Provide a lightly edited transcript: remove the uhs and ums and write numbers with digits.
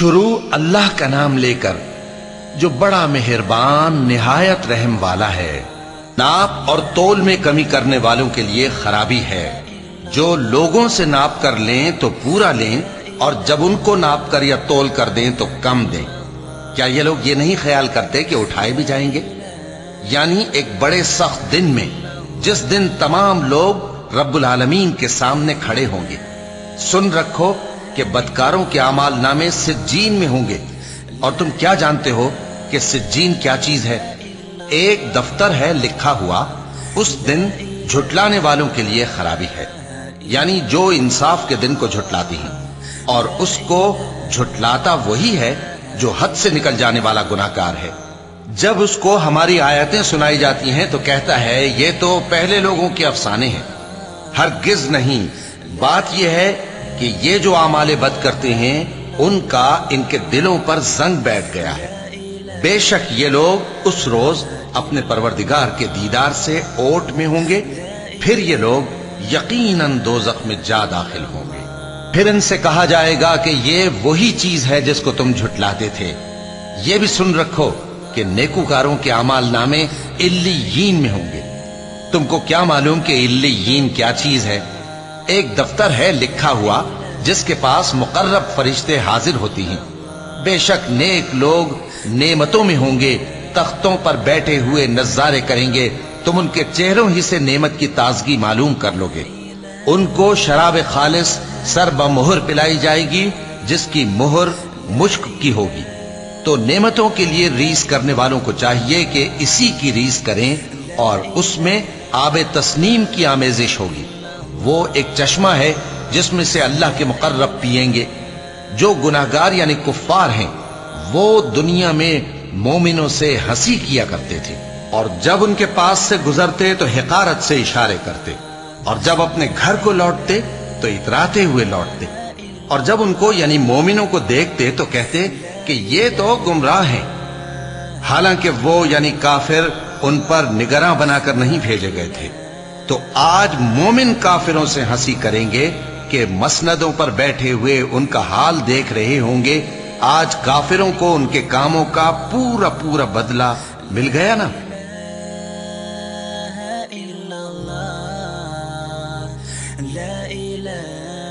شروع اللہ کا نام لے کر جو بڑا مہربان نہایت رحم والا ہے۔ ناپ اور تول میں کمی کرنے والوں کے لیے خرابی ہے۔ جو لوگوں سے ناپ کر لیں تو پورا لیں، اور جب ان کو ناپ کر یا تول کر دیں تو کم دیں۔ کیا یہ لوگ یہ نہیں خیال کرتے کہ اٹھائے بھی جائیں گے؟ یعنی ایک بڑے سخت دن میں، جس دن تمام لوگ رب العالمین کے سامنے کھڑے ہوں گے۔ سن رکھو کہ بدکاروں کے اعمال نامے سجین میں ہوں گے، اور تم کیا جانتے ہو کہ سجین کیا چیز ہے؟ ایک دفتر ہے لکھا ہوا، اس دن جھٹلانے والوں کے لیے خرابی ہے، یعنی جو انصاف کے دن کو جھٹلاتی ہیں، اور اس کو جھٹلاتا وہی ہے جو حد سے نکل جانے والا گناہگار ہے۔ جب اس کو ہماری آیتیں سنائی جاتی ہیں تو کہتا ہے یہ تو پہلے لوگوں کے افسانے ہیں۔ ہرگز نہیں، بات یہ ہے کہ یہ جو اعمال بد کرتے ہیں ان کا ان کے دلوں پر زنگ بیٹھ گیا ہے۔ بے شک یہ لوگ اس روز اپنے پروردگار کے دیدار سے اوٹ میں ہوں گے، پھر یہ لوگ یقیناً دوزخ میں جا داخل ہوں گے۔ پھر ان سے کہا جائے گا کہ یہ وہی چیز ہے جس کو تم جھٹلاتے تھے۔ یہ بھی سن رکھو کہ نیکوکاروں کے اعمال نامے علیین میں ہوں گے۔ تم کو کیا معلوم کہ علیین کیا چیز ہے؟ ایک دفتر ہے لکھا ہوا جس کے پاس مقرب فرشتے حاضر ہوتی ہیں۔ بے شک نیک لوگ نعمتوں میں ہوں گے، تختوں پر بیٹھے ہوئے نظارے کریں گے، تم ان کے چہروں ہی سے نعمت کی تازگی معلوم کر لو گے۔ ان کو شراب خالص سر بمہر پلائی جائے گی جس کی مہر مشک کی ہوگی۔ تو نعمتوں کے لیے ریس کرنے والوں کو چاہیے کہ اسی کی ریس کریں، اور اس میں آب تسنیم کی آمیزش ہوگی۔ وہ ایک چشمہ ہے جس میں سے اللہ کے مقرب پیئیں گے۔ جو گناہگار یعنی کفار ہیں وہ دنیا میں مومنوں سے ہنسی کیا کرتے تھے، اور جب ان کے پاس سے گزرتے تو حقارت سے اشارے کرتے، اور جب اپنے گھر کو لوٹتے تو اتراتے ہوئے لوٹتے، اور جب ان کو یعنی مومنوں کو دیکھتے تو کہتے کہ یہ تو گمراہ ہیں، حالانکہ وہ یعنی کافر ان پر نگراں بنا کر نہیں بھیجے گئے تھے۔ تو آج مومن کافروں سے ہنسی کریں گے کہ مسندوں پر بیٹھے ہوئے ان کا حال دیکھ رہے ہوں گے۔ آج کافروں کو ان کے کاموں کا پورا پورا بدلہ مل گیا نا۔ لا إله